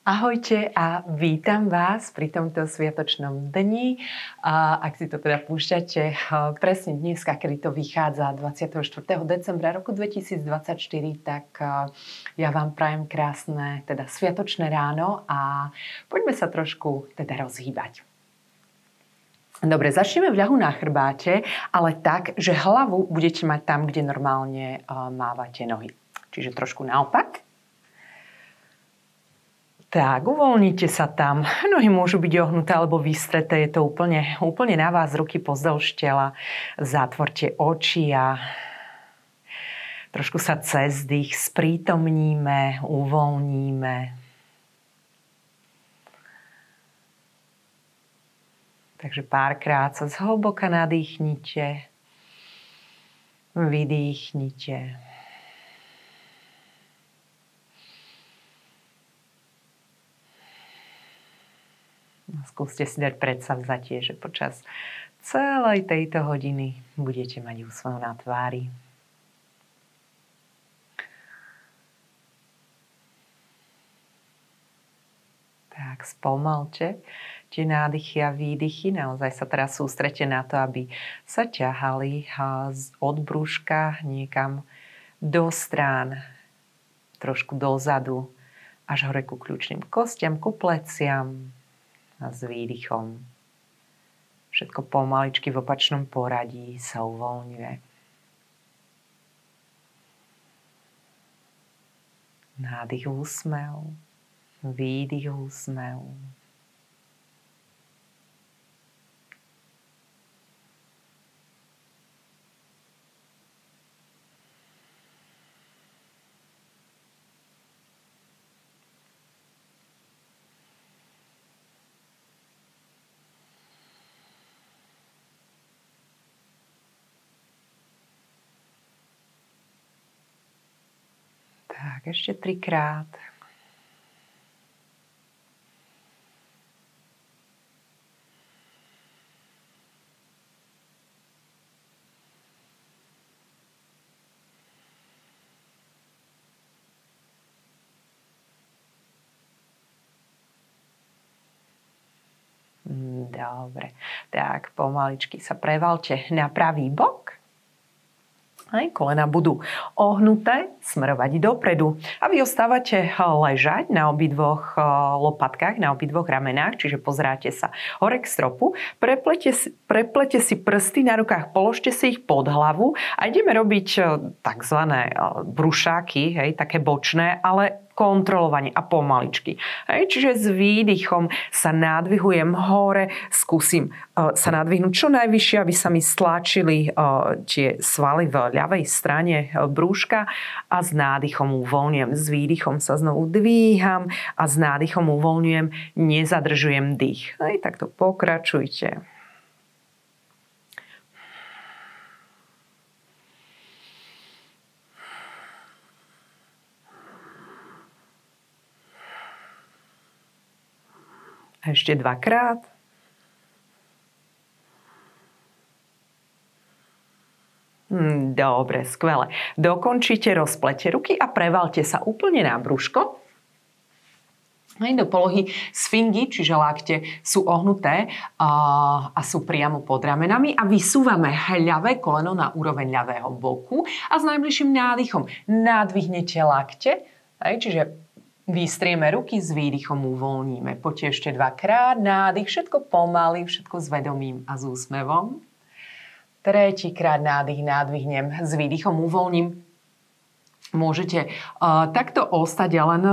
Ahojte a vítam vás pri tomto sviatočnom dni. Ak si to teda púšťate presne dneska, kedy to vychádza 24. decembra roku 2024, tak ja vám prajem krásne teda sviatočné ráno a poďme sa trošku teda rozhýbať. Dobre, začneme v ľahu na chrbáte, ale tak, že hlavu budete mať tam, kde normálne mávate nohy. Čiže trošku naopak. Tak, uvoľnite sa tam. Nohy môžu byť ohnuté alebo vystreté. Je to úplne na vás. Ruky pozdĺž tela. Zatvorte oči a trošku sa cez dých sprítomníme, uvoľníme. Takže párkrát sa zhlboka nadýchnite. Vydýchnite. Skúste si dať predsavzatie, že počas celej tejto hodiny budete mať úsmev na tvári. Tak, spomalte tie nádychy a výdychy. Naozaj sa teraz sústrete na to, aby sa ťahali od brúška niekam do strán, trošku dozadu, až hore ku kľúčným kostiam, ku pleciam. A s výdychom všetko pomaličky v opačnom poradí sa uvoľňuje. Nádych úsmev, výdych úsmev. Tak, ešte 3-krát. Dobre. Tak, pomaličky sa prevalte na pravý bok. Aj kolena budú ohnuté, smerovať dopredu. A vy ostávate ležať na obidvoch lopatkách, na obidvoch ramenách, čiže pozráte sa hore k stropu, preplete si prsty na rukách, položte si ich pod hlavu a ideme robiť takzvané brušáky, hej, také bočné, ale kontrolovanie a pomaličky. Hej, čiže s výdychom sa nadvihujem hore, skúsim sa nadvihnúť čo najvyššie, aby sa mi stlačili tie svaly v ľavej strane brúška a s nádychom uvoľňujem. S výdychom sa znovu dvíham a s nádychom uvoľňujem, nezadržujem dých. Hej, takto pokračujte. A ešte 2-krát. Dobre, skvelé. Dokončite, rozplete ruky a prevalte sa úplne na brúško. Aj do polohy sfingy, čiže lakte sú ohnuté a sú priamo pod ramenami a vysúvame ľavé koleno na úroveň ľavého boku a s najbližším nádychom nadvihnete lakte, čiže vystrieme ruky, s výdychom uvoľníme. Poďte ešte 2-krát, nádych, všetko pomaly, všetko s vedomím a s úsmevom. 3-krát nádych, nádvihnem, s výdychom uvoľním. Môžete takto ostať a len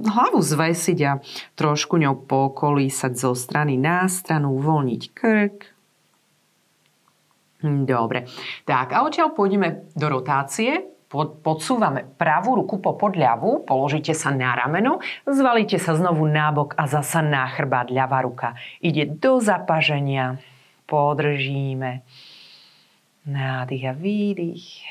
hlavu zvesiť a trošku ňou pokolísať zo strany na stranu, uvoľniť krk. Dobre. Tak a odtiaľ pôjdeme do rotácie. Podsúvame pravú ruku popod ľavú, položíte sa na rameno, zvalíte sa znovu nabok a zasa na chrbát ľavá ruka. Ide do zapaženia, podržíme. Nádych a výdych.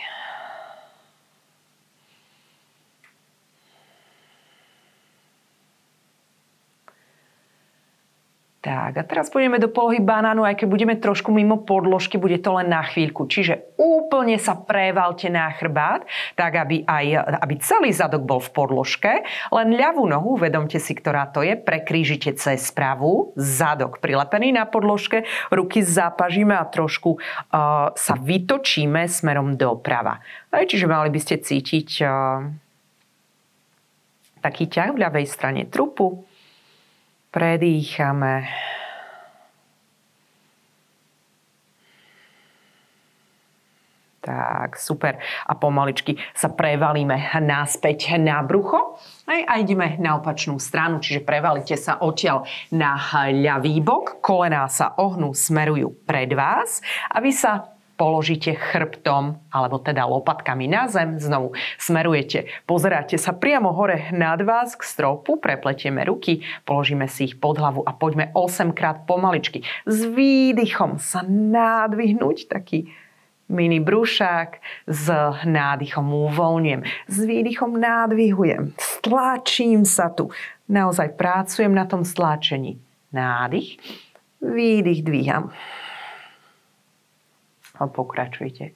Tak a teraz pôjdeme do polohy banánu, aj keď budeme trošku mimo podložky, bude to len na chvíľku. Čiže úplne sa prevalte na chrbát, tak aby celý zadok bol v podložke. Len ľavú nohu, vedomte si, ktorá to je, prekrížite cez pravú, zadok prilepený na podložke, ruky zapažíme a trošku sa vytočíme smerom doprava. Čiže mali by ste cítiť taký ťah v ľavej strane trupu. Predýchame. Tak, super. A pomaličky sa prevalíme naspäť na brucho. A ideme na opačnú stranu, čiže prevalite sa odtiaľ na ľavý bok. Kolená sa ohnú, smerujú pred vás a vy sa položíte chrbtom, alebo teda lopatkami na zem, znovu smerujete, pozeráte sa priamo hore nad vás k stropu, prepletieme ruky, položíme si ich pod hlavu a poďme 8-krát pomaličky. S výdychom sa nádvihnúť, taký mini brúšák, s nádychom uvoľňujem, s výdychom nádvihujem, stlačím sa tu, naozaj pracujem na tom stlačení. Nádych, výdych, dvíham. A pokračujte.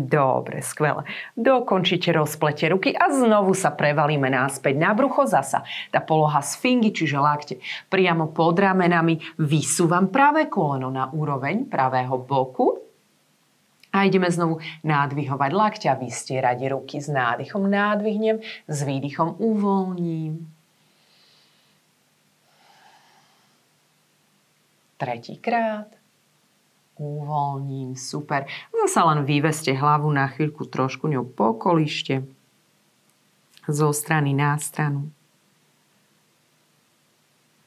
Dobre, skvelé. Dokončite rozplete ruky a znovu sa prevalíme naspäť na brucho zasa. Tá poloha sfingy, čiže lakte priamo pod ramenami. Vysúvam pravé koleno na úroveň pravého boku. A ideme znovu nádvihovať lakte a vystierať ruky. S nádychom nádvihnem, s výdychom uvoľním. Tretíkrát. Uvoľním, super. Zasa len vyveste hlavu na chvíľku, trošku ňou pokolište. Zo strany na stranu.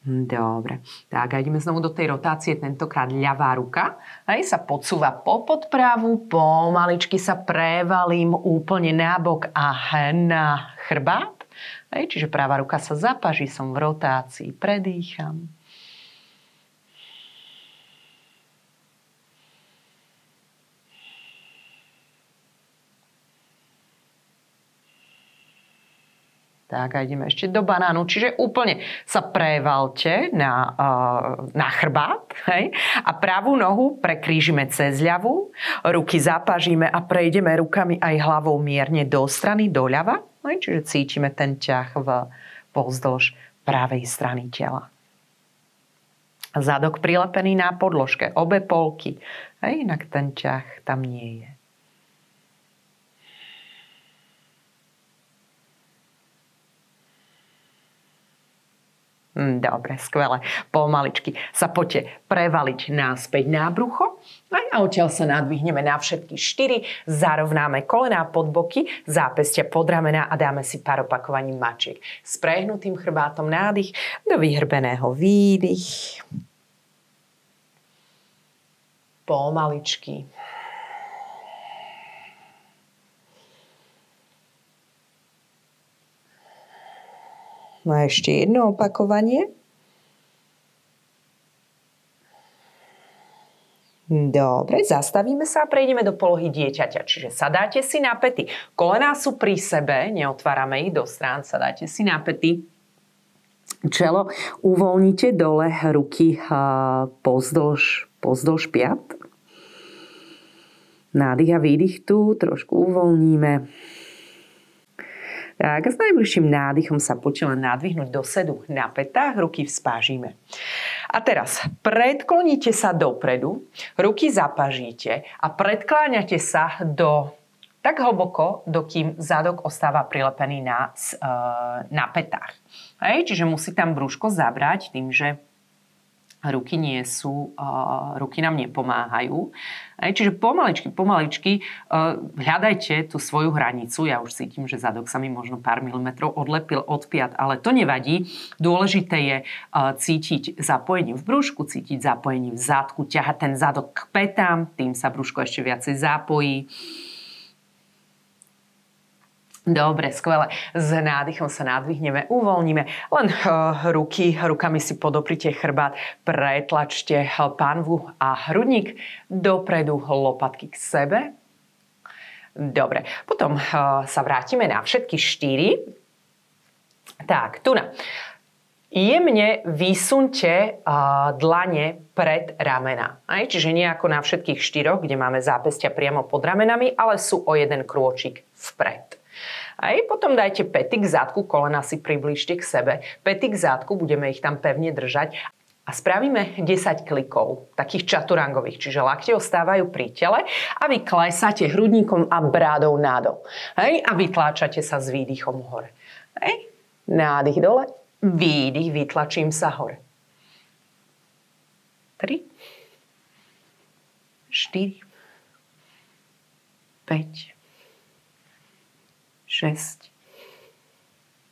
Dobre. Tak a ideme znovu do tej rotácie, tentokrát ľavá ruka. Sa podsúva popod pravú, pomaličky sa prevalím úplne nabok a na chrbát. Čiže pravá ruka sa zapaží, som v rotácii, predýcham. Tak a ideme ešte do banánu. Čiže úplne sa prevalte na chrbát. Hej? A pravú nohu prekrížime cez ľavú. Ruky zapažíme a prejdeme rukami aj hlavou mierne do strany, doľava. Hej? Čiže cítime ten ťah pozdĺž pravej strany tela. Zadok prilepený na podložke. Obe polky. Hej? Inak ten ťah tam nie je. Dobre, skvelé. Pomaličky sa poďte prevaliť naspäť na brucho a odtiaľ sa nadvihneme na všetky 4. Zarovnáme kolená pod boky, zápestia pod ramená a dáme si pár opakovaní mačiek. S prehnutým chrbátom nádych, do vyhrbeného výdych. Pomaličky. No a ešte jedno opakovanie. Dobre, zastavíme sa a prejdeme do polohy dieťaťa. Čiže sadáte si na päty. Kolená sú pri sebe, neotvárame ich do strán, sadáte si na päty. Čelo uvoľnite dole, ruky pozdĺž piat. Nádych a výdych tu, trošku uvoľníme. Tak a s najbližším nádychom sa poďte len nadvihnúť do sedu na pätách, ruky vzpážime. A teraz predkloníte sa dopredu, ruky zapažíte a predkláňate sa tak hlboko, dokým zadok ostáva prilepený na pätách. Čiže musí tam brúško zabrať tým, že ruky nám nepomáhajú. Čiže pomaličky hľadajte tú svoju hranicu. Ja už cítim, že zadok sa mi možno pár milimetrov odlepil od piat, ale to nevadí. Dôležité je cítiť zapojenie v brúšku, cítiť zapojenie v zadku, ťahať ten zadok k pätám, tým sa brúško ešte viacej zapojí. Dobre, skvelé. S nádychom sa nadvihneme, uvoľníme. Len rukami si podoprite chrbát, pretlačte pánvu a hrudník dopredu, lopatky k sebe. Dobre, potom sa vrátime na všetky 4. Tak, tu na. Jemne vysunte dlane pred ramena. Čiže nie ako na všetkých 4, kde máme zápestia priamo pod ramenami, ale sú o jeden krôčik vpred. Potom dajte päty k zadku, kolena si priblížte k sebe. Päty k zadku, budeme ich tam pevne držať. A spravíme 10 klikov, takých čaturangových, čiže lakte ostávajú pri tele a vy klesáte hrudníkom a brádou nadol. A vytláčate sa s výdychom hore. Nádych dole, výdych, vytlačím sa hore. 3, 4, 5, 6,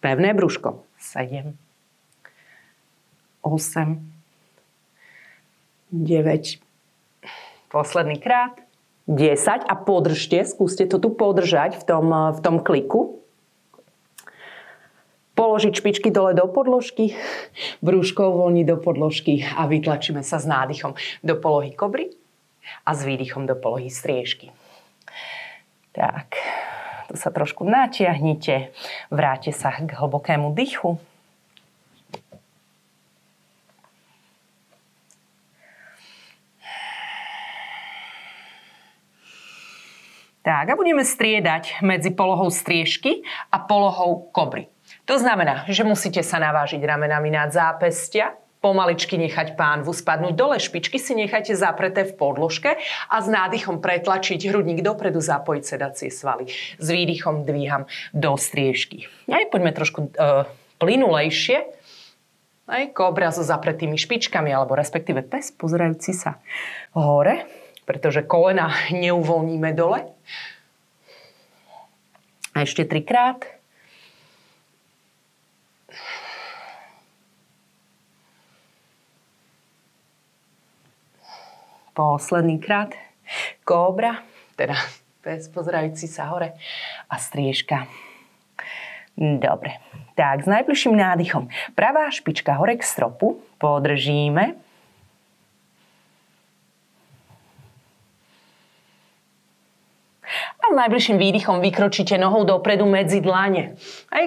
pevné brúško, 7, 8, 9, posledný krát, 10 a podržte, skúste to tu podržať v tom kliku. Položiť špičky dole do podložky, brúško uvoľniť do podložky a vytlačíme sa s nádychom do polohy kobry a s výdychom do polohy striežky. Tak. Tu sa trošku natiahnite, vráte sa k hlbokému dychu. Tak a budeme striedať medzi polohou striežky a polohou kobry. To znamená, že musíte sa navážiť ramenami nad zápestia, pomaličky nechať pánvu spadnúť dole, špičky si nechajte zapreté v podložke a s nádychom pretlačiť hrudník dopredu, zapojiť sedacie svaly. S výdychom dvíham do striežky. Poďme trošku plynulejšie. Kobra so zapretými špičkami, alebo respektíve pes pozerajúci sa hore, pretože kolena neuvoľníme dole. A ešte 3 krát. Posledný krát. Kobra, teda pes pozerajúci sa hore a striežka. Dobre. Tak, s najbližším nádychom. Pravá špička hore k stropu. Podržíme. A s najbližším výdychom vykročíte nohou dopredu medzi dlane.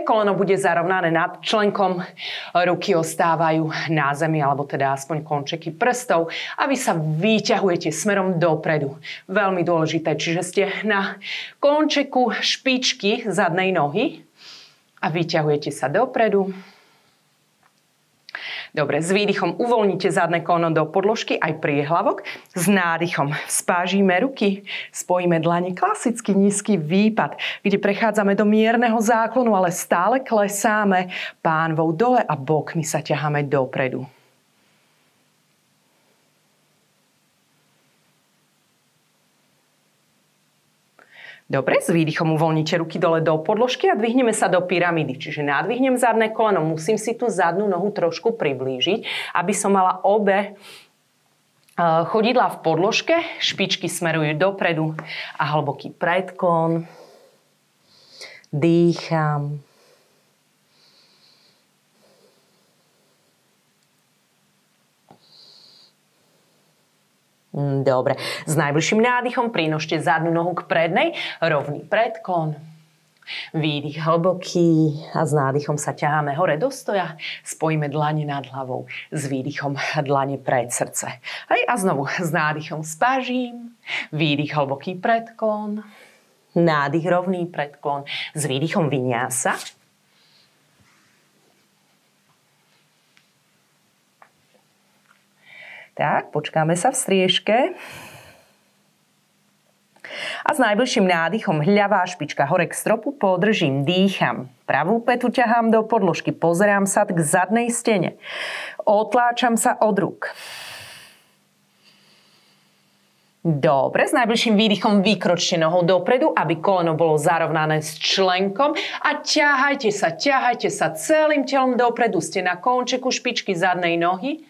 Koleno bude zarovnané nad členkom, ruky ostávajú na zemi, alebo teda aspoň končeky prstov a vy sa vyťahujete smerom dopredu. Veľmi dôležité, čiže ste na končeku špičky zadnej nohy a vyťahujete sa dopredu. Dobre, s výdychom uvoľnite zadné koleno do podložky aj priehlavok. S nádychom spážime ruky, spojíme dlane, klasicky nízky výpad, kde prechádzame do mierneho záklonu, ale stále klesáme pánvou dole a bokmi sa ťaháme dopredu. Dobre, s výdychom uvoľnite ruky dole do podložky a dvihneme sa do pyramidy. Čiže nadvihnem zadné koleno, musím si tú zadnú nohu trošku priblížiť, aby som mala obe chodidlá v podložke, špičky smerujú dopredu a hlboký predklon. Dýcham. Dobre. S najbližším nádychom prinožte zadnú nohu k prednej, rovný predklon. Výdych hlboký a s nádychom sa ťaháme hore do stoja. Spojíme dlane nad hlavou. S výdychom dlane pred srdce. A znovu s nádychom spážím. Výdych hlboký predklon. Nádych rovný predklon. S výdychom vinyasa. Tak, počkáme sa v striežke. A s najbližším nádychom ľavá špička hore k stropu, podržím, dýcham. Pravú pätu ťahám do podložky, pozerám sa k zadnej stene. Otláčam sa od rúk. Dobre, s najbližším výdychom vykročte nohou dopredu, aby koleno bolo zarovnané s členkom a ťahajte sa celým telom dopredu. Ste na končeku špičky zadnej nohy.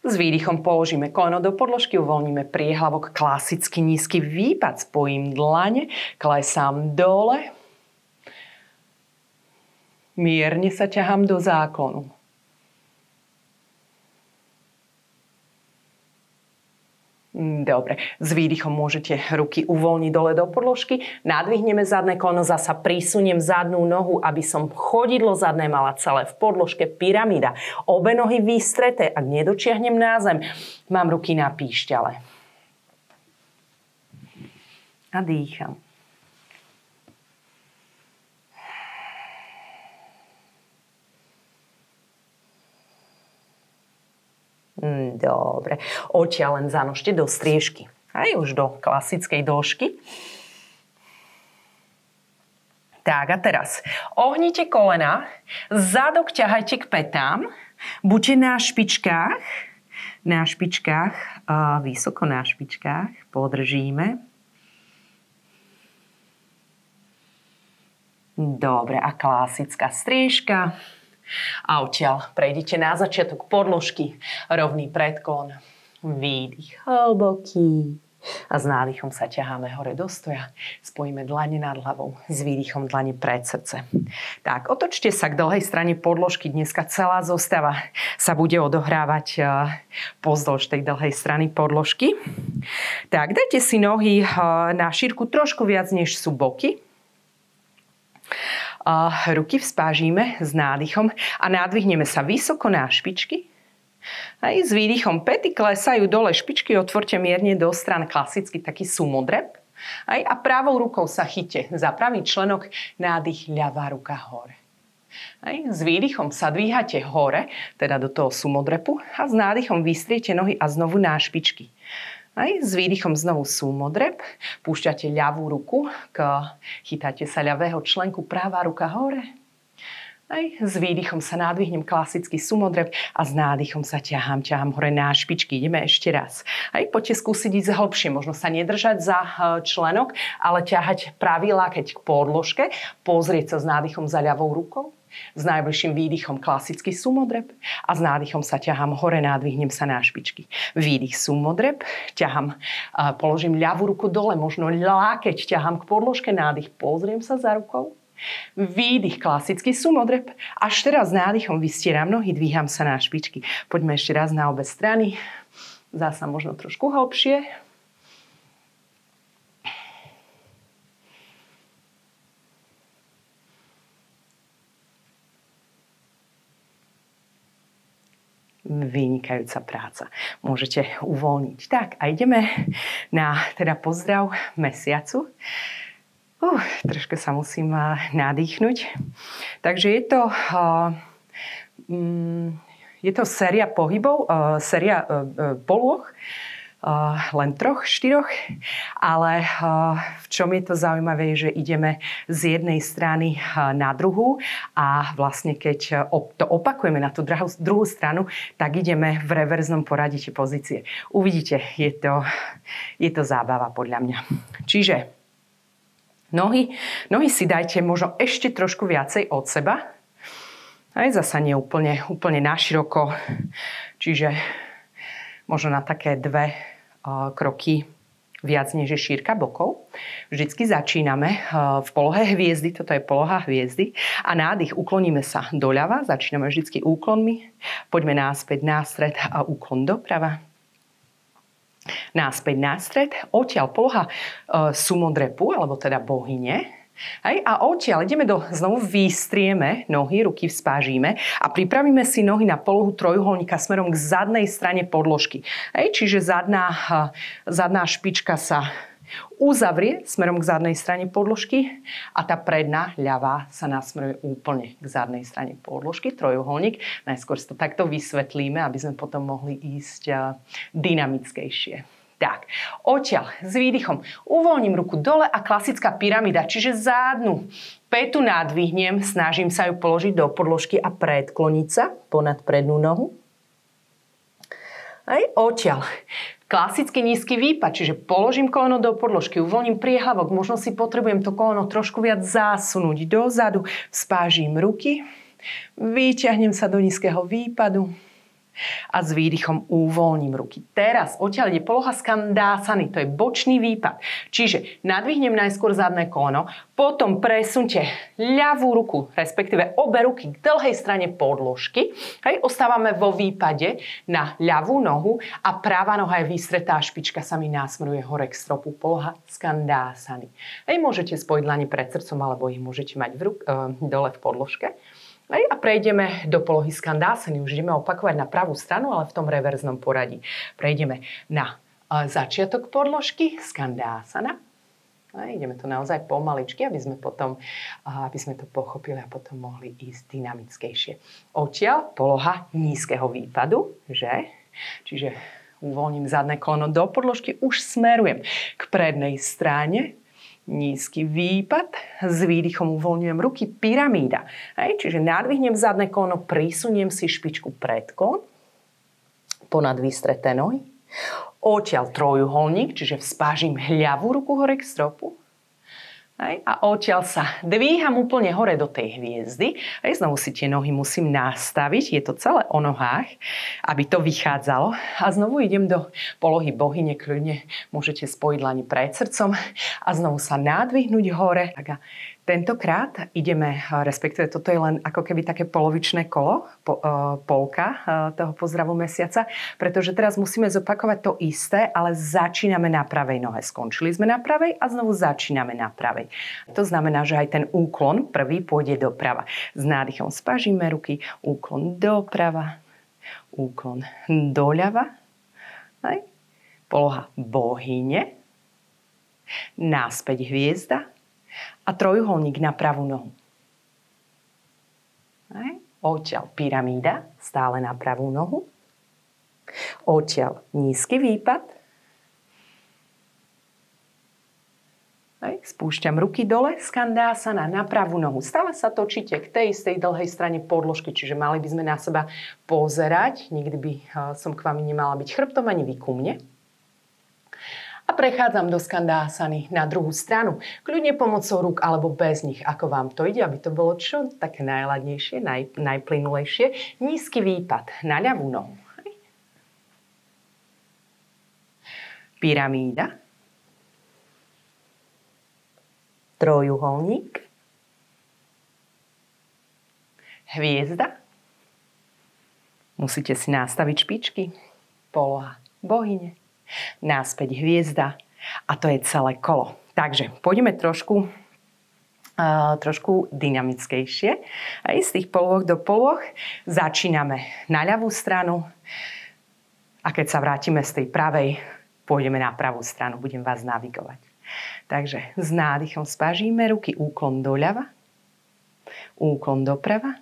S výdychom položíme koleno do podložky, uvoľníme priehlavok, klasicky nízky výpad, spojím dlane, klesám dole, mierne sa ťahám do záklonu. Dobre, s výdychom môžete ruky uvoľniť dole do podložky, nadvihneme zadné koleno, zasa prisuniem zadnú nohu, aby som chodidlo zadné mala celé v podložke, pyramída. Obe nohy vystreté, ak nedočiahnem na zem, mám ruky na píšťale. A dýcham. Dobre. Odtiaľ len zanožte do striežky. Aj už do klasickej dĺžky. Tak a teraz ohnite kolena, zadok ťahajte k pätám, buďte na špičkách, vysoko na špičkách, podržíme. Dobre, a klasická striežka. A odtiaľ prejdite na začiatok podložky, rovný predklon, výdych hlboký a s nádychom sa ťaháme hore do stoja, spojíme dlane nad hlavou, s výdychom dlane pred srdce. Tak, otočte sa k dlhej strane podložky, dneska celá zostava sa bude odohrávať pozdĺž tej dlhej strany podložky. Tak, dajte si nohy na šírku trošku viac, než sú boky. Ruky vzpážíme s nádychom a nadvihneme sa vysoko na špičky. Aj s výdychom päty klesajú dole, špičky otvorte mierne do strán, klasicky taký sumodrep. Aj a pravou rukou sa chyťte za pravý členok, nádych, ľavá ruka hore. Aj s výdychom sa dvíhate hore, teda do toho sumodrepu a s nádychom vystriete nohy a znovu na špičky. Aj s výdychom znovu súmodrep, púšťate ľavú ruku, chytáte sa ľavého členku, pravá ruka hore. Aj s výdychom sa nadvihnem, klasický súmodrep a s nádychom sa ťahám hore na špičky. Ideme ešte raz. Aj poďte skúsiť ísť hlbšie, možno sa nedržať za členok, ale ťahať pravý lákeť k podložke, pozrieť sa s nádychom za ľavou rukou. S najbližším výdychom klasický sumodrep a s nádychom sa ťahám hore, nadvihnem sa na špičky. Výdych sumodrep, položím ľavú ruku dole, možno lákeť ťahám k podložke, nádych, pozriem sa za rukou. Výdych, klasický sumodrep. Až teraz s nádychom vystieram nohy, dvíham sa na špičky. Poďme ešte raz na obe strany. Zasa možno trošku hlbšie. Vynikajúca práca. Môžete uvoľniť. Tak a ideme na pozdrav mesiacu. Trošku sa musím nadýchnuť. Takže je to séria pohybov, séria polôch, len 3-4, ale v čom je to zaujímavé, že ideme z jednej strany na druhú a vlastne keď to opakujeme na tú druhú stranu, tak ideme v reverznom poradí tie pozície. Uvidíte, je to zábava podľa mňa. Čiže nohy si dajte možno ešte trošku viacej od seba. Aj zasa nie úplne naširoko. Čiže možno na také 2 kroky viac než je šírka bokov. Vždycky začíname v polohe hviezdy, toto je poloha hviezdy a nádych ukloníme sa doľava, začíname vždycky úklonmi, poďme náspäť na stred a úklon doprava. Náspäť na stred, odtiaľ poloha sumodrepu, alebo teda bohyne. A odtiaľ ideme znovu vystrieme nohy, ruky vzpážíme a pripravíme si nohy na polohu trojuholníka smerom k zadnej strane podložky. Čiže zadná špička sa uzavrie smerom k zadnej strane podložky a tá predná ľavá sa nasmeruje úplne k zadnej strane podložky, trojuholník. Najskôr si to takto vysvetlíme, aby sme potom mohli ísť dynamickejšie. Tak, odtiaľ s výdychom uvoľním ruku dole a klasická pyramída, čiže zadnú pätu nadvihnem, snažím sa ju položiť do podložky a predkloniť sa ponad prednú nohu. Aj odtiaľ. Klasicky nízky výpad, čiže položím koleno do podložky, uvoľním priehlavok, možno si potrebujem to koleno trošku viac zásunúť dozadu, spážim ruky, vyťahnem sa do nízkeho výpadu. A s výdychom uvoľním ruky. Teraz odtiaľ ide poloha skandásany, to je bočný výpad. Čiže nadvihnem najskôr zadné koleno, potom presunte ľavú ruku, respektíve obe ruky k dlhej strane podložky. Hej, ostávame vo výpade na ľavú nohu a práva noha je vystretá, špička sa mi násmeruje hore k stropu, poloha skandásany. Hej, môžete spojiť dlane pred srdcom, alebo ich môžete mať dole v podložke. A prejdeme do polohy skandásany. Už ideme opakovať na pravú stranu, ale v tom reverznom poradí. Prejdeme na začiatok podložky, skandásana. Ideme to naozaj pomaličky, aby sme to pochopili a potom mohli ísť dynamickejšie. Odtiaľ poloha nízkeho výpadu, že? Čiže uvoľním zadné koleno do podložky, už smerujem k prednej strane. Nízky výpad, s výdychom uvoľňujem ruky, pyramída. Hej, čiže nadvihnem zadné koleno, prisuniem si špičku pred klon, ponad vystreté nohy. Odtiaľ trojuholník, čiže vzpážim ľavú ruku hore k stropu. Hej, a odtiaľ sa dvíham úplne hore do tej hviezdy. Hej, znovu si tie nohy musím nastaviť. Je to celé o nohách, aby to vychádzalo. A znovu idem do polohy bohyne. Kľudne môžete spojiť dlane pred srdcom a znovu sa nadvihnúť hore. Tak a tentokrát ideme, respektíve toto je len ako keby také polovičné kolo, polka toho pozdravu mesiaca, pretože teraz musíme zopakovať to isté, ale začíname na pravej nohe. Skončili sme na pravej a znovu začíname na pravej. To znamená, že aj ten úklon prvý pôjde doprava. S nádychom spážime ruky, úklon doprava, úklon doľava, aj, poloha bohyne, náspäť hviezda, a trojuholník na pravú nohu. Odtiaľ pyramída, stále na pravú nohu. Odtiaľ nízky výpad. Spúšťam ruky dole, skandásana na pravú nohu. Stále sa točíte k tej istej dlhej strane podložky, čiže mali by sme na seba pozerať. Nikdy by som k vám nemala byť chrbtom ani vy ku mne. A prechádzam do skandásany na druhú stranu. Kľudne pomocou rúk alebo bez nich, ako vám to ide, aby to bolo čo také najladnejšie, najplynulejšie. Nízky výpad na ľavú nohu. Pyramída. Trojuholník. Hviezda. Musíte si nastaviť špičky. Poloha bohyne. Náspäť hviezda a to je celé kolo. Takže poďme trošku dynamickejšie. Aj z tých polôch do polôch začíname na ľavú stranu a keď sa vrátime z tej pravej, pôjdeme na pravú stranu. Budem vás navigovať. Takže s nádychom spážíme ruky, úklon doľava, úklon doprava,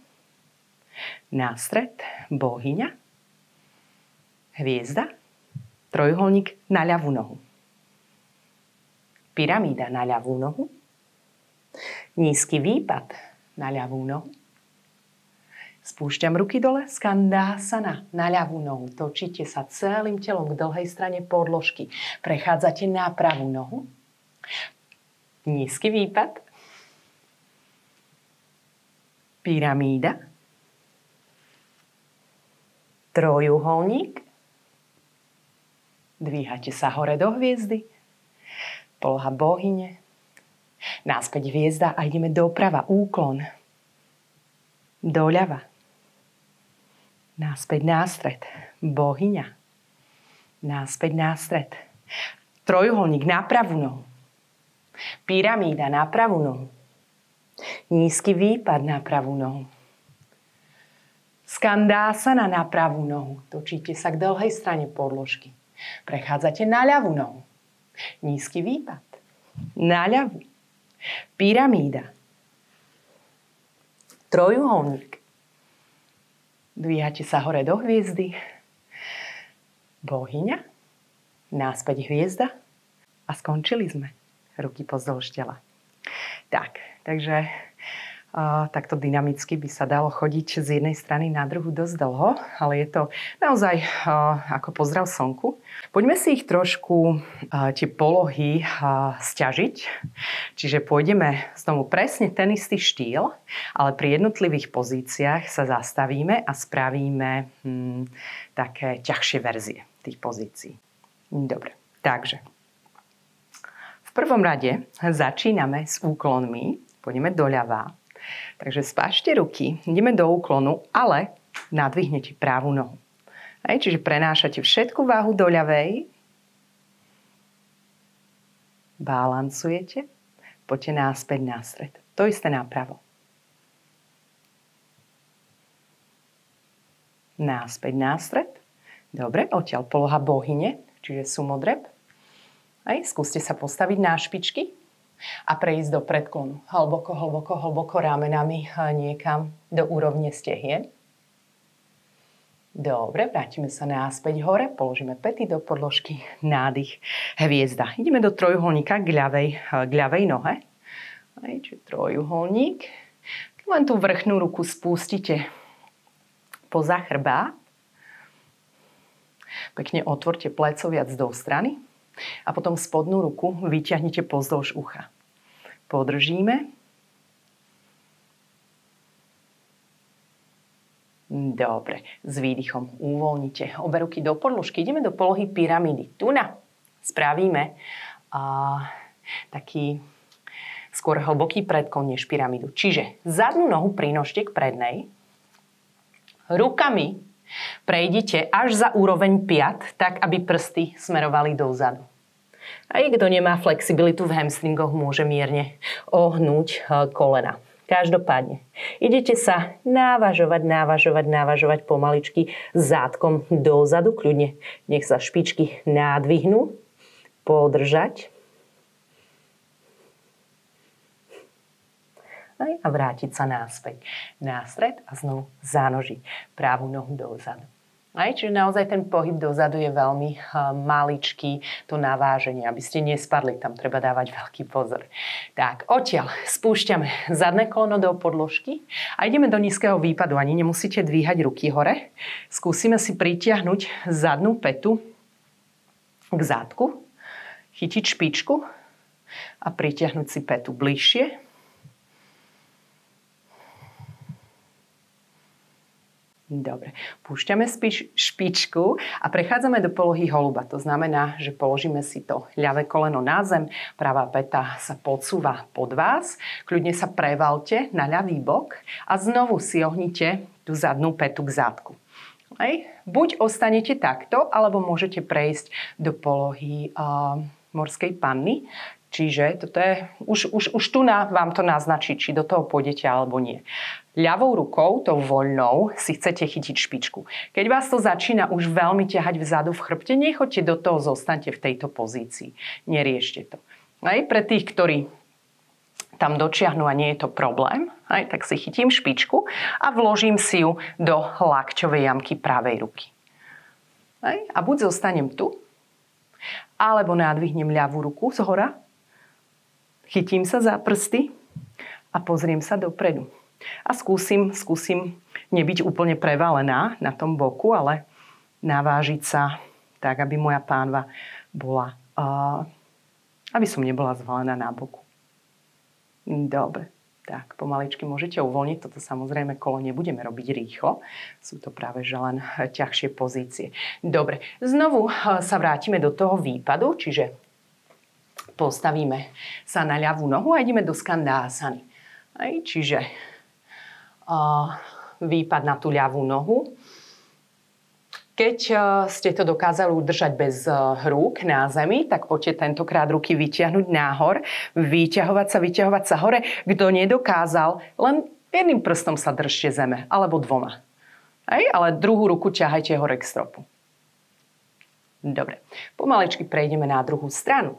nástred, bohyňa, hviezda, trojuholník na ľavú nohu. Pyramída na ľavú nohu. Nízky výpad na ľavú nohu. Spúšťam ruky dole, skandásana na ľavú nohu. Točíte sa celým telom k dlhej strane podložky. Prechádzate na pravú nohu. Nízky výpad. Pyramída. Trojuholník. Dvíhate sa hore do hviezdy. Poloha bohyne. Náspäť hviezda a ideme doprava. Úklon. Doľava. Náspäť nástred. Bohyňa. Náspäť nástred. Trojuholník na pravú nohu. Pyramída na pravú nohu. Nízky výpad na pravú nohu. Skandásana na pravú nohu. Točíte sa k dlhej strane podložky. Prechádzate na ľavú nohu. Nízky výpad. Na ľavú. Pyramída. Trojuholník. Dvíhate sa hore do hviezdy. Bohyňa. Náspäť hviezda. A skončili sme. Ruky pozdĺž tela. Tak, takže Takto dynamicky by sa dalo chodiť z jednej strany na druhú dosť dlho, ale je to naozaj ako pozdrav slnku. Poďme si ich trošku tie polohy sťažiť. Čiže pôjdeme znovu presne ten istý štýl, ale pri jednotlivých pozíciách sa zastavíme a spravíme také ťažšie verzie tých pozícií. Dobre, takže v prvom rade začíname s úklonmi. Pôjdeme doľava. Takže spáčte ruky, ideme do úklonu, ale nadvihnete pravú nohu. Čiže prenášate všetku váhu do ľavej, balancujete, poďte náspäť na stred. To isté napravo. Náspäť na stred. Dobre, odtiaľ poloha bohyne, čiže sumodrep. Skúste sa postaviť na špičky a prejsť do predklonu. Hlboko ramenami niekam do úrovne stehien. Dobre, vrátime sa náspäť hore, položíme pety do podložky, nádych, hviezda. Ideme do trojuholníka k ľavej nohe. Čiže trojuholník. Len tú vrchnú ruku spustite poza chrbát. Pekne otvorte plecoviac do strany. A potom spodnú ruku vyťahnite pozdĺž ucha. Podržíme. Dobre. S výdychom uvoľnite obe ruky do podĺžky. Ideme do polohy pyramídy. Tu spravíme taký skôr hlboký predklon než pyramídu. Čiže zadnú nohu prinožte k prednej. Rukami prejdite až za úroveň piat, tak aby prsty smerovali dozadu. Aj kto nemá flexibilitu v hamstringoch, môže mierne ohnúť kolena. Každopádne, idete sa návažovať pomaličky zádkom dozadu, kľudne. Nech sa špičky nádvihnú, podržať. A vrátiť sa náspäť na stred a znovu zánožiť pravú nohu dozadu. Čiže naozaj ten pohyb dozadu je veľmi maličký, to naváženie, aby ste nespadli, tam treba dávať veľký pozor. Tak, odtiaľ spúšťame zadné koleno do podložky a ideme do nízkeho výpadu. Ani nemusíte dvíhať ruky hore. Skúsime si pritiahnuť zadnú petu k zádku, chytiť špičku a pritiahnuť si petu bližšie. Dobre, púšťame špičku a prechádzame do polohy holuba. To znamená, že položíme si to ľavé koleno na zem, pravá päta sa podsúva pod vás, kľudne sa prevalte na ľavý bok a znovu si ohnite tú zadnú pätu k zádku. Buď ostanete takto, alebo môžete prejsť do polohy morskej panny. Čiže toto je, už tu vám to naznačí, či do toho pôjdete alebo nie. Ľavou rukou, tou voľnou, si chcete chytiť špičku. Keď vás to začína už veľmi ťahať vzadu v chrbte, nechoďte do toho, zostaňte v tejto pozícii. Neriešte to. Aj pre tých, ktorí tam dočiahnu a nie je to problém, tak si chytím špičku a vložím si ju do lakťovej jamky pravej ruky. A buď zostanem tu, alebo nadvihnem ľavú ruku zhora, chytím sa za prsty a pozriem sa dopredu. A skúsim nebyť úplne prevalená na tom boku, ale navážiť sa tak, aby moja pánva bola, aby som nebola zvalená na boku. Dobre, tak pomaličky môžete uvoľniť. Toto samozrejme kolo nebudeme robiť rýchlo. Sú to práve že len ťažšie pozície. Dobre, znovu sa vrátime do toho výpadu, čiže postavíme sa na ľavú nohu a ideme do skandhasany. Čiže výpad na tú ľavú nohu. Keď ste to dokázali udržať bez rúk na zemi, tak poďte tentokrát ruky vytiahnuť nahor, vyťahovať sa hore. Kto nedokázal, len jedným prstom sa držte zeme, alebo dvoma. Ale druhú ruku ťahajte hore k stropu. Dobre, pomaličky prejdeme na druhú stranu.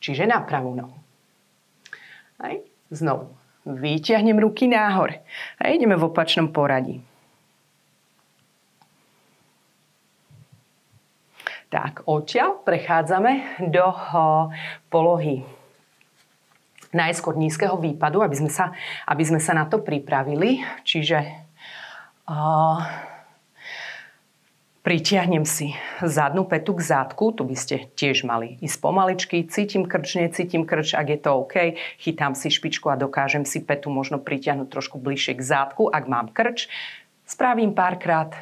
Čiže na pravú nohu. Znovu. Vyťahnem ruky nahor. A ideme v opačnom poradí. Tak, odtiaľ prechádzame do polohy najskôr nízkeho výpadu, aby sme sa na to pripravili. Čiže pritiahnem si zadnú pätu k zadku. Tu by ste tiež mali ísť pomaličky. Cítim krč, necítim krč, ak je to OK. Chytám si špičku a dokážem si pätu možno pritiahnuť trošku bližšie k zadku. Ak mám krč, spravím párkrát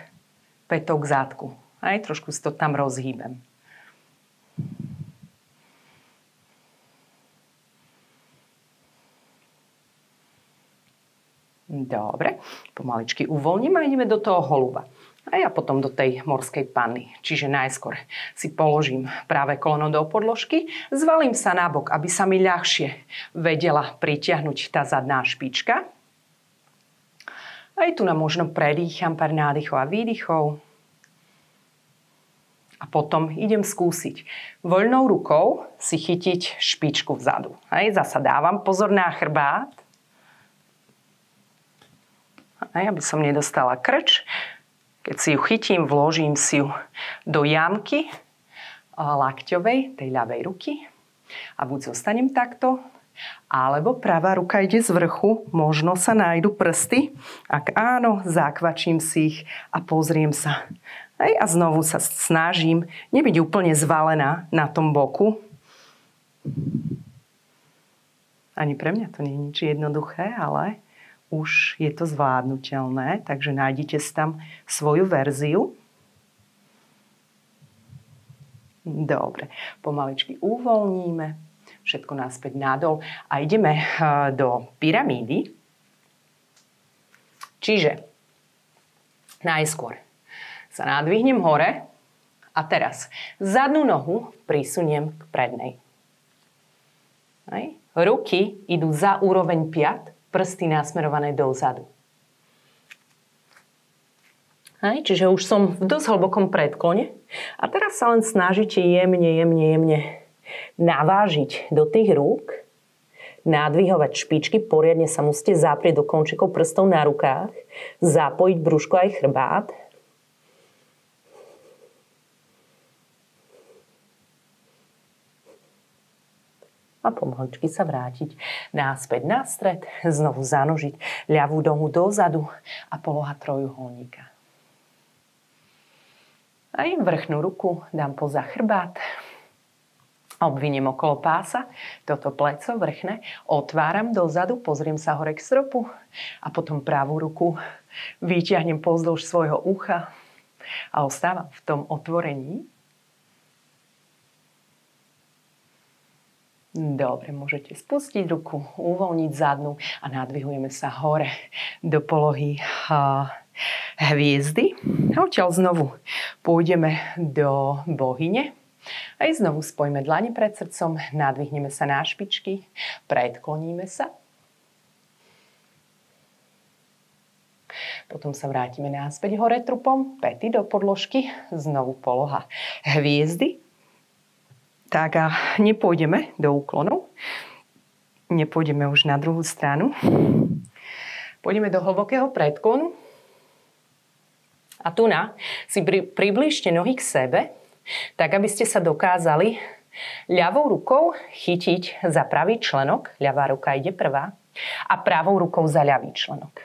pätou k zadku. Aj trošku si to tam rozhýbem. Dobre, pomaličky uvoľním a ideme do toho holuba. A ja potom do tej morskej panny. Čiže najskôr si položím práve koleno do podložky, zvalím sa nabok, aby sa mi ľahšie vedela pritiahnuť tá zadná špička. Aj tu nám možno predýcham pár nádychov a výdychov. A potom idem skúsiť voľnou rukou si chytiť špičku vzadu. Zasa dávam pozor na chrbát. Aby som nedostala krč. Keď si ju chytím, vložím si ju do jamky lakťovej, tej ľavej ruky. A buď zostanem takto, alebo pravá ruka ide z vrchu. Možno sa nájdu prsty. Ak áno, zakvačím si ich a pozriem sa. A znovu sa snažím nebyť úplne zvalená na tom boku. Ani pre mňa to nie je nič jednoduché, ale už je to zvládnutelné, takže nájdete si tam svoju verziu. Dobre, pomaličky uvoľníme, všetko naspäť nadol a ideme do pyramídy. Čiže najskôr sa nadvihnem hore a teraz zadnú nohu prisuniem k prednej. Ruky idú za úroveň piat, prsty nasmerované dozadu. Čiže už som v dosť hlbokom predklone a teraz sa len snažíte jemne navážiť do tých rúk, nadvihovať špičky, poriadne sa musíte zaprieť do končekov prstov na rukách, zapojiť brúško aj chrbát. A pomaličky sa vrátiť náspäť na stred, znovu zanožiť ľavú nohu dozadu a poloha trojuholníka. Aj vrchnú ruku dám poza chrbát, obviniem okolo pása, toto pleco vrchné, otváram dozadu, pozriem sa hore k stropu a potom pravú ruku vyťahnem pozdĺž svojho ucha a ostávam v tom otvorení. Dobre, môžete spustiť ruku, uvoľniť zadnú a nadvihujeme sa hore do polohy hviezdy. A odtiaľ znovu pôjdeme do bohyne. Aj znovu spojíme dlane pred srdcom, nadvihneme sa na špičky, predkloníme sa. Potom sa vrátime náspäť hore trupom, päty do podložky, znovu poloha hviezdy. Tak a nepôjdeme do úklonu. Nepôjdeme už na druhú stranu. Pôjdeme do hlbokého predklonu. A tu si priblížte nohy k sebe, tak aby ste sa dokázali ľavou rukou chytiť za pravý členok. Ľavá ruka ide prvá. A pravou rukou za ľavý členok.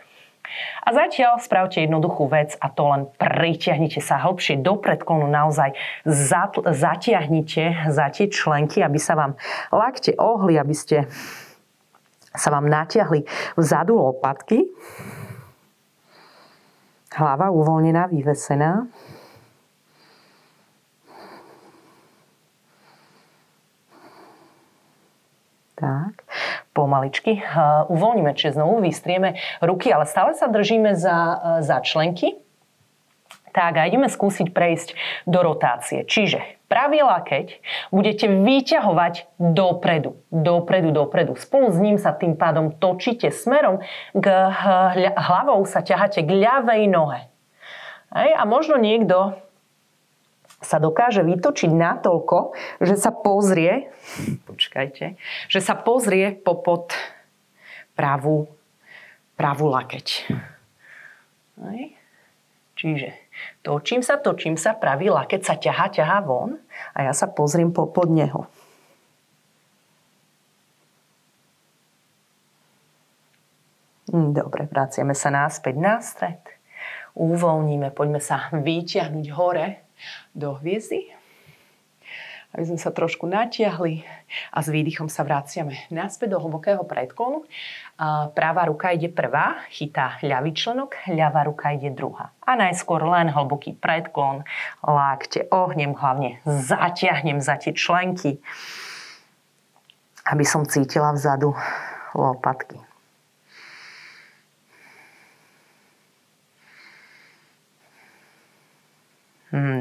A zatiaľ spravte jednoduchú vec a to len pritiahnite sa hlbšie do predklonu, naozaj zatiahnite za tie členky, aby sa vám lakte ohli, aby ste sa vám natiahli vzadu lopatky. Hlava uvoľnená, vyvesená. Tak, pomaličky uvoľníme, čiže znovu vystrieme ruky, ale stále sa držíme za členky. Tak a ideme skúsiť prejsť do rotácie. Čiže pravý lakeť budete vyťahovať dopredu. Spolu s ním sa tým pádom točíte smerom k hlavou sa ťaháte k ľavej nohe. A možno niekto sa dokáže vytočiť natoľko, že sa pozrie, že sa pozrie popod pravú lakeť. Čiže točím sa, pravý lakeť sa ťahá von a ja sa pozriem popod neho. Dobre, vraciame sa naspäť na stred. Uvoľníme, poďme sa vytiahnuť hore do hviezdy, aby sme sa trošku natiahli a s výdychom sa vraciame naspäť do hlbokého predklonu. Pravá ruka ide prvá, chytá ľavý členok, ľavá ruka ide druhá. A najskôr len hlboký predklon, lákte ohnem, hlavne zatiahnem za tie členky, aby som cítila vzadu lopatky.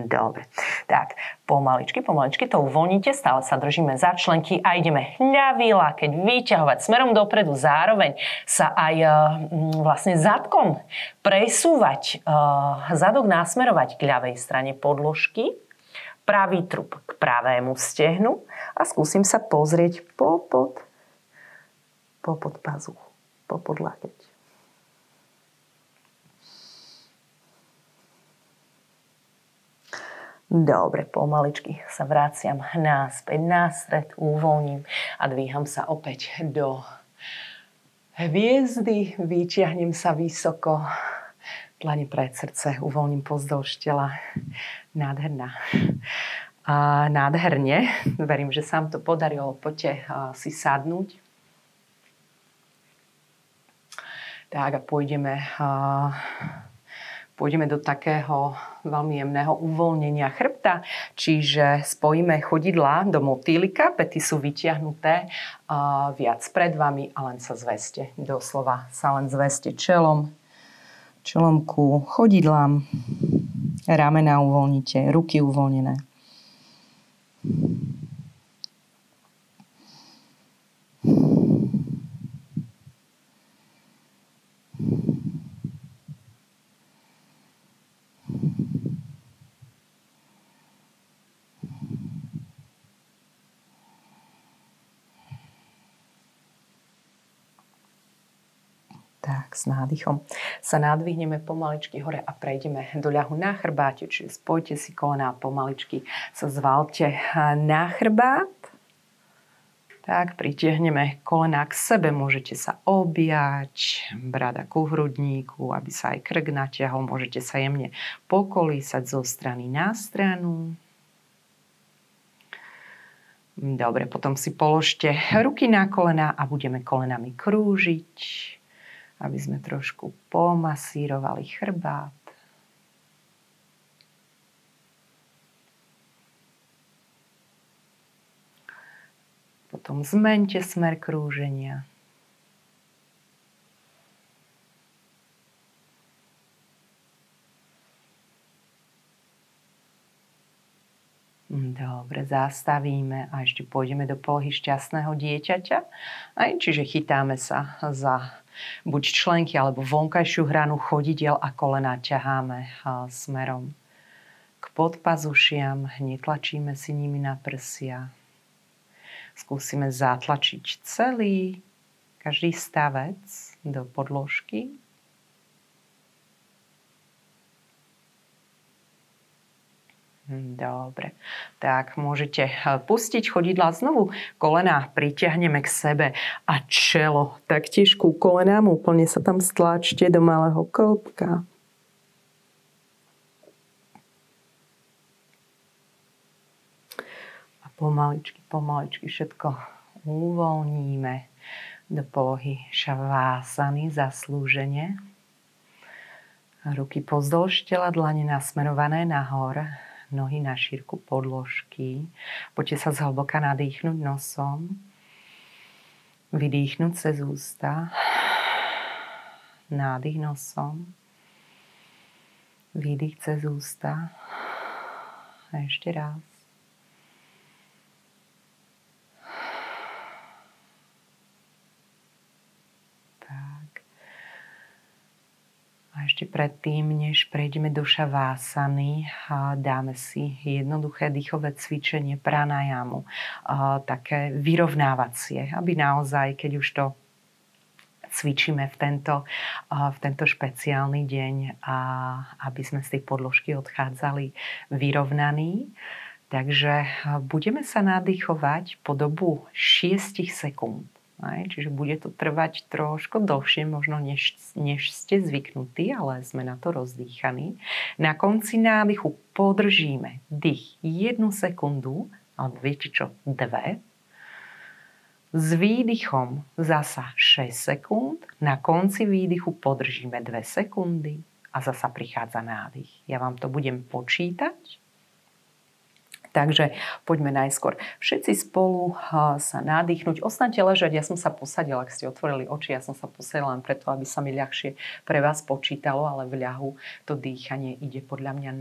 Dobre. Tak, pomaličky to uvoľníte, stále sa držíme za členky a ideme ľavý lakeť vyťahovať smerom dopredu, zároveň sa aj vlastne zadkom presúvať, zadok nasmerovať k ľavej strane podložky, pravý trup k pravému stehnu a skúsim sa pozrieť popod pazuchu, popod lakeť. Dobre, pomaličky sa vraciam naspäť na stred, uvoľním a dvíham sa opäť do hviezdy, vytiahnem sa vysoko, dlane pred srdce, uvoľním pozdĺž tela. Nádherná. A nádherne, verím, že sa vám to podarilo, poďte si sadnúť. Tak a pôjdeme do takého veľmi jemného uvoľnenia chrbta, čiže spojíme chodidlá do motýlika, päty sú vytiahnuté viac pred vami a len sa zveste. Doslova sa len zveste čelom ku chodidlám, ramená uvoľnite, ruky uvoľnené. Tak, s nádychom sa nadvihneme pomaličky hore a prejdeme do ľahu na chrbáte, čiže spojte si kolená pomaličky, sa zvalte na chrbát. Tak, pritiahneme kolená k sebe, môžete sa objať, brada ku hrudníku, aby sa aj krk natiahol, môžete sa jemne pokolísať zo strany na stranu. Dobre, potom si položte ruky na kolená a budeme kolenami krúžiť, aby sme trošku pomasírovali chrbát. Potom zmeňte smer krúženia. Dobre, zastavíme a ešte pôjdeme do polohy šťastného dieťaťa. Čiže chytáme sa za buď členky alebo vonkajšiu hranu chodidiel a kolená ťaháme smerom k podpazušiam, netlačíme si nimi na prsia. Skúsime zatlačiť každý stavec do podložky. Dobre, tak môžete pustiť chodidlá znovu. Kolená pritiahneme k sebe a čelo taktiež ku kolenám. Úplne sa tam stlačte do malého klbka. A pomaličky všetko uvoľníme do polohy šavásany, zaslúžene. Ruky pozdĺž tela, dlane nasmerované nahor. Nohy na šírku podložky. Poďte sa zhlboka nadýchnuť nosom. Vydýchnuť cez ústa. Nádych nosom. Výdych cez ústa. A ešte raz. A ešte predtým, než prejdeme do šavásany, dáme si jednoduché dýchové cvičenie pranajamu, také vyrovnávacie, aby naozaj, keď už to cvičíme v tento špeciálny deň, aby sme z tej podložky odchádzali vyrovnaní. Takže budeme sa nadýchovať po dobu 6 sekúnd. Čiže bude to trvať trošku dlhšie, možno než ste zvyknutí, ale sme na to rozdýchaní. Na konci nádychu podržíme dých 1 sekundu, alebo viete čo, 2. S výdychom zasa 6 sekúnd. Na konci výdychu podržíme 2 sekundy a zasa prichádza nádych. Ja vám to budem počítať. Takže poďme najskôr všetci spolu sa nadýchnuť. Ostaňte ležať, ja som sa posadila, ak ste otvorili oči, ja som sa posadila len preto, aby sa mi ľahšie pre vás počítalo, ale v ľahu to dýchanie ide podľa mňa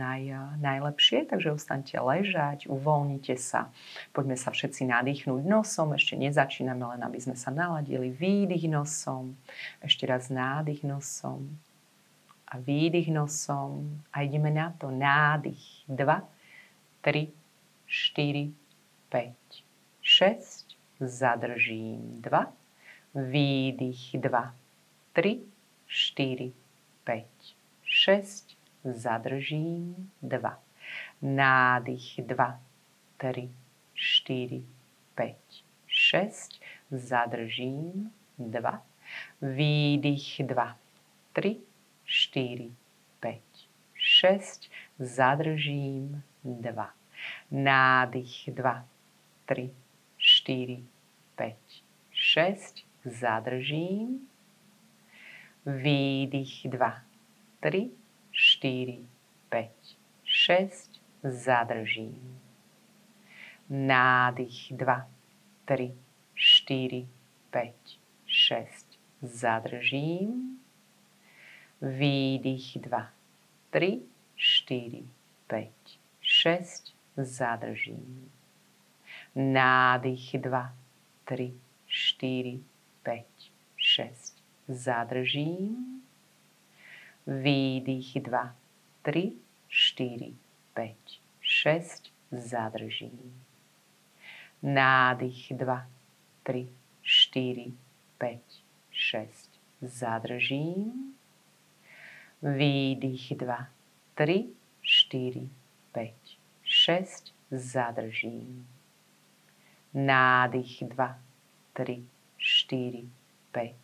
najlepšie, takže ostaňte ležať, uvoľnite sa. Poďme sa všetci nadýchnuť nosom, ešte nezačíname, len aby sme sa naladili. Výdych nosom, ešte raz nádych nosom a výdych nosom a ideme na to. Nádych 2, 3, 4, 5, 6, zadržím 2, výdych 2, 3, 4, 5, 6, zadržím 2, nádych 2, 3, 4, 5, 6, zadržím 2, výdych 2, 3, 4, 5, 6, zadržím 2. Nádych 2, 3, 4, 5, 6, zadržím. Výdych 2, 3, 4, 5, 6, zadržím. Nádych 2, 3, 4, 5, 6, zadržím. Výdych 2, 3, 4, 5, 6, zadržím. Nádych 2, 3, 4, 5, 6, zadržím. Výdych 2, 3, 4, 5, 6, zadržím. Nádych 2, 3, 4, 5, 6, zadržím. Výdych 2, 3, 4, 5, 6, zadržím. Nádych 2, 3, 4, 5,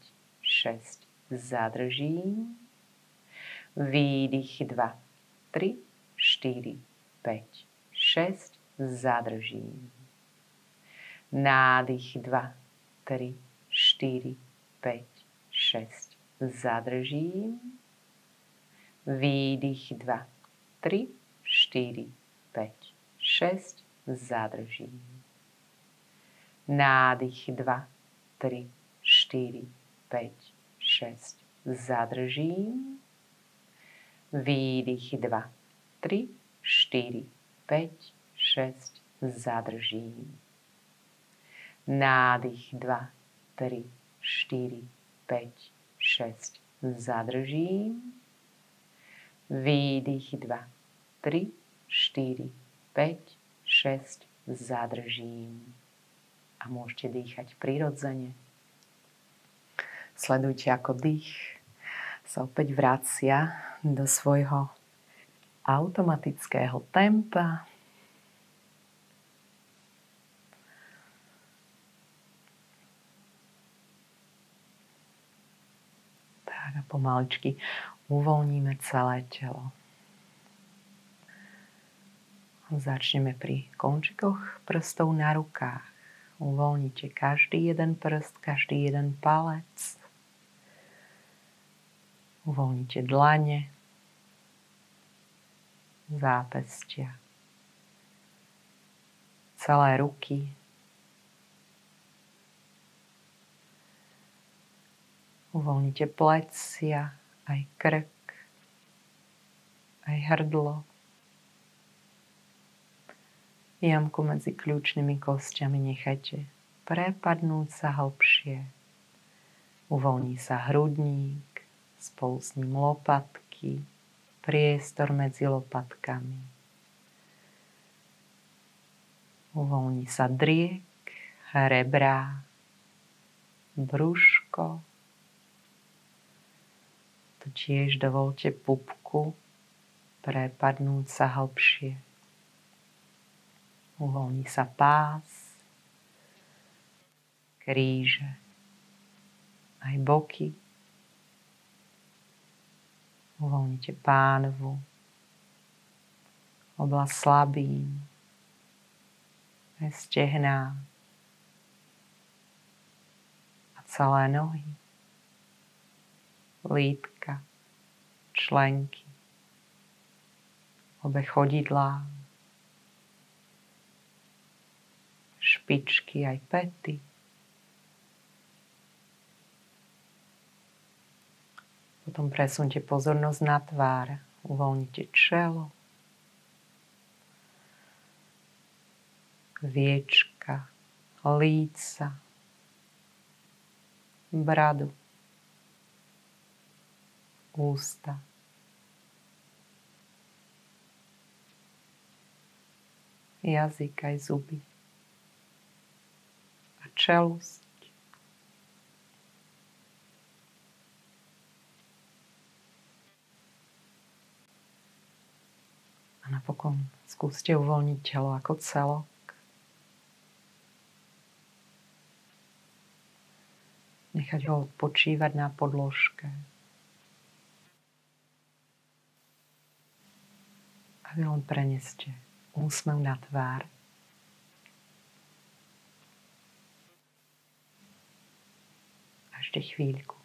6, zadržím. Výdych 2, 3, 4, 5, 6, zadržím. Nádych 2, 3, 4, 5, 6, zadržím. Výdych 2, 3, 4, 5, 6, zadržím. Nádych 2, 3, 4, 5, 6, zadržím. Výdych 2, 3, 4, 5, 6, zadržím. Nádych 2, 3, 4, 5, 6, zadržím. Výdych 2, 3, 4, 5, 6, zadržím. A môžete dýchať prirodzene. Sledujte, ako dých sa opäť vracia do svojho automatického tempa. Tak a pomaličky uvoľníme celé telo. Začneme pri končikoch prstov na rukách. Uvoľnite každý jeden prst, každý jeden palec. Uvoľnite dlane, zápestia, celé ruky. Uvoľnite plecia, aj krk, aj hrdlo. Jamku medzi kľúčnymi kostiami nechajte prepadnúť sa hlbšie. Uvoľní sa hrudník, spolu s ním lopatky, priestor medzi lopatkami. Uvoľní sa driek, rebrá, brúško. Tu tiež dovolte pupku prepadnúť sa hlbšie. Uvoľní sa pás, kríže, aj boky. Uvoľnite pánvu, oblasť slabín, aj stehná a celé nohy, lítka, členky, obe chodidlá, špičky aj päty. Potom presunte pozornosť na tvár. Uvoľnite čelo, viečka, líca, bradu, ústa. Jazyk aj zuby. A čelusť. A napokon skúste uvoľniť telo ako celok. Nechať ho odpočívať na podložke. A vy len preneste úsmev na tvár. A ešte chvíľku.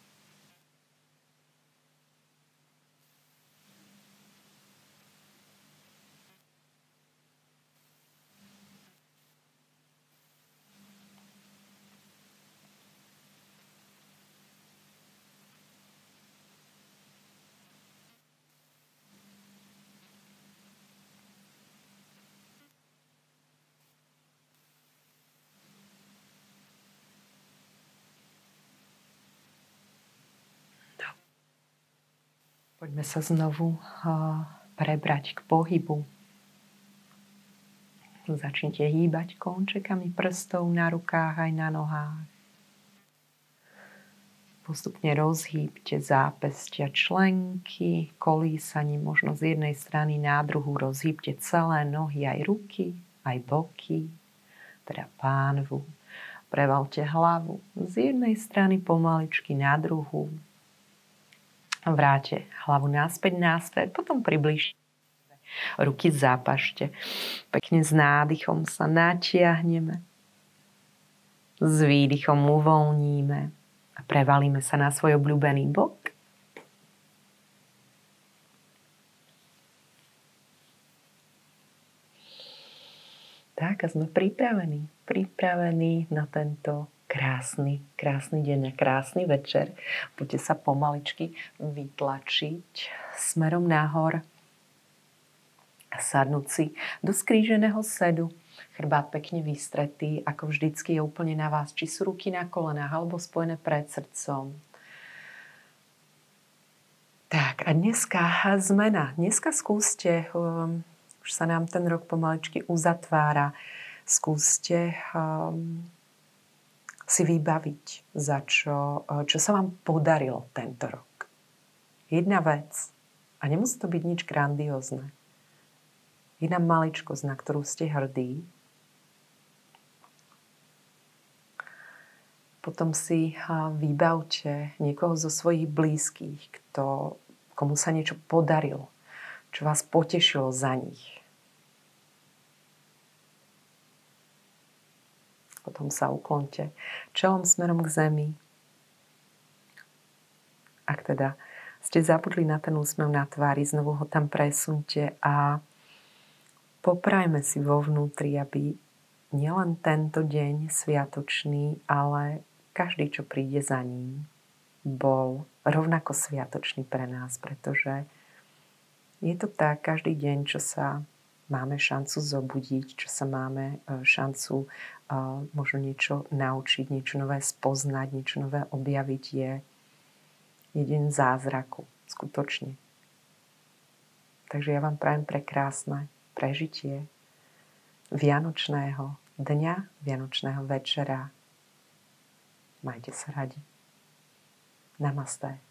Poďme sa znovu prebrať k pohybu. Začnite hýbať končekami prstov na rukách aj na nohách. Postupne rozhýbte zápestia, členky, kolísaním možno z jednej strany na druhú. Rozhýbte celé nohy, aj ruky, aj boky, teda pánvu. Prevalte hlavu z jednej strany pomaličky na druhú. Vráte hlavu naspäť na stred, potom približte. Ruky zapašte. Pekne s nádychom sa natiahneme. S výdychom uvoľníme a prevalíme sa na svoj obľúbený bok. Tak a sme pripravení na tento krásny deň a krásny večer. Poďte sa pomaličky vytlačiť smerom nahor a sadnúť si do skríženého sedu. Chrbát pekne vystretý, ako vždycky je úplne na vás, či sú ruky na kolenách alebo spojené pred srdcom. Tak a dneska zmena. Dneska skúste, už sa nám ten rok pomaličky uzatvára, skúste si vybaviť, za čo sa vám podarilo tento rok. Jedna vec, a nemusí to byť nič grandiózne, jedna maličkosť, na ktorú ste hrdí. Potom si vybavte niekoho zo svojich blízkych, komu sa niečo podarilo, čo vás potešilo za nich. Potom sa uklonte čelom smerom k zemi. Ak teda ste zabudli na ten úsmev na tvári, znovu ho tam presunte a poprajme si vo vnútri, aby nielen tento deň sviatočný, ale každý, čo príde za ním, bol rovnako sviatočný pre nás, pretože je to tak, každý deň, čo sa máme šancu zobudiť, čo sa máme šancu možno niečo naučiť, niečo nové spoznať, niečo nové objaviť, je jeden zázraku, skutočne. Takže ja vám prajem prekrásne prežitie vianočného dňa, vianočného večera. Majte sa radi. Namaste.